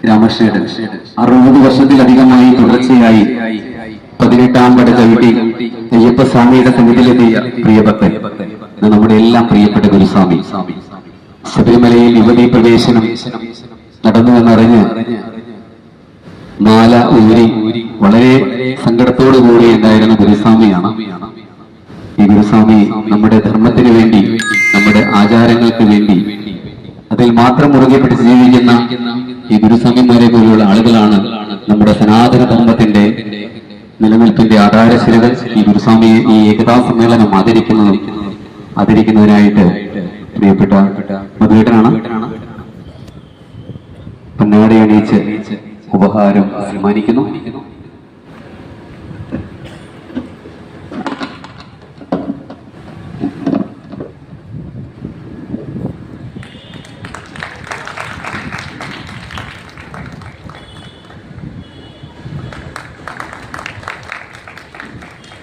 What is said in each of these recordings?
രാമകൃഷ്ണൻ 60 വർഷത്തിലധികമായി തുടർച്ചയായി 18-ാം പട ചവിട്ടി അയ്യപ്പസ്വാമിയുടെ സന്നിധിയിലെത്തിയ പ്രിയഭക്തൻ, നമ്മുടെ എല്ലാം പ്രിയപ്പെട്ട ഗുരുസ്വാമി. ശബരിമലയിൽ യുവതീ പ്രവേശനം നടന്നുവെന്നറിഞ്ഞ് മാല ഊരി വളരെ സങ്കടത്തോടുകൂടി ഉണ്ടായിരുന്ന ഗുരുസ്വാമിയാണ്. ഈ ഗുരുസ്വാമി നമ്മുടെ ധർമ്മത്തിന് വേണ്ടി, നമ്മുടെ ആചാരങ്ങൾക്ക് വേണ്ടി അതിൽ മാത്രം മുറുകെ പിടിച്ച് ജീവിക്കുന്ന ഈ ഗുരുസ്വാമിമാരെ പോലെയുള്ള ആളുകളാണ് നമ്മുടെ സനാതന ധർമ്മത്തിന്റെ നിലനിൽപ്പിന്റെ ആധാരശിലകൾ. ഈ ഗുരുസ്വാമിയെ ഈ ഏകതാ സമ്മേളനം ആദരിക്കുന്നതിനായിട്ട് പ്രിയപ്പെട്ട മധുവേട്ടനാണ് പൊന്നാട അണിയിച്ച് ഉപഹാരം സമ്മാനിക്കുന്നു.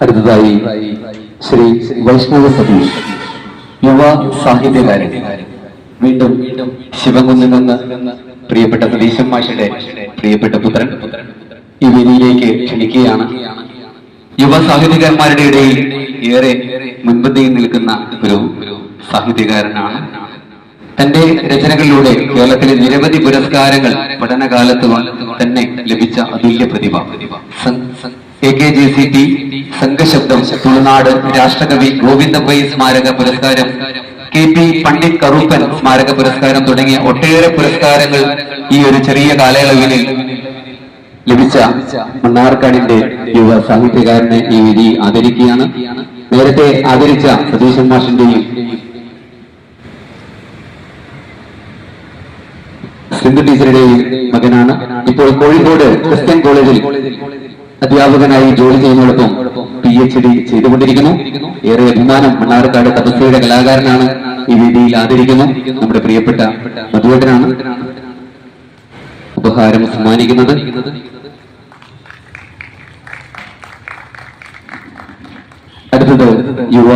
അടുത്തതായി ശ്രീ വൈഷ്ണവ സതീഷ്, യുവ സാഹിത്യകാരൻ. വീണ്ടും ശിവകുന്നിൽ നിന്ന് പ്രിയപ്പെട്ട സതീശൻ മാഷയുടെ പ്രിയപ്പെട്ട പുത്രൻ ഈ വേദിയിലേക്ക് ക്ഷണിക്കുകയാണ്. യുവ സാഹിത്യകാരന്മാരുടെ ഇടയിൽ ഏറെ മുൻപന്തിയിൽ നിൽക്കുന്ന ഒരു സാഹിത്യകാരനാണ്. തന്റെ രചനകളിലൂടെ കേരളത്തിലെ നിരവധി പുരസ്കാരങ്ങൾ പഠനകാലത്ത് തന്നെ ലഭിച്ച അതുല്യ പ്രതിഭ. AKGCT സംഘശബ്ദം തുളുനാട് രാഷ്ട്രകവി ഗോവിന്ദപൈ സ്മാരക പുരസ്കാരം, KP പണ്ഡിറ്റ് കറുപ്പൻ സ്മാരക പുരസ്കാരം തുടങ്ങിയ ഒട്ടേറെ പുരസ്കാരങ്ങൾ ഈ ഒരു ചെറിയ കാലയളവിൽ ലഭിച്ച മണ്ണാർക്കാടിന്റെ യുവ സാഹിത്യകാരനെ ഈ വേദി ആദരിക്കുകയാണ്. നേരത്തെ ആദരിച്ച സതീശൻ മാഷിന്റെയും സിന്ധു ടീച്ചറുടെയും മകനാണ്. ഇപ്പോൾ കോഴിക്കോട് ക്രിസ്ത്യൻ കോളേജിൽ അധ്യാപകനായി ജോലി ചെയ്യുന്നതോടൊപ്പം PhD ചെയ്തുകൊണ്ടിരിക്കുന്നു. ഏറെ അഭിമാനം. മണ്ണാർക്കാട് തപസ്യയുടെ കലാകാരനാണ്. ഈ വേദിയിൽ ആദരിക്കുന്നു. നമ്മുടെ പ്രിയപ്പെട്ട മധുവേട്ടനാണ് ഉപഹാരം സമ്മാനിക്കുന്നത്. അടുത്തത് യുവ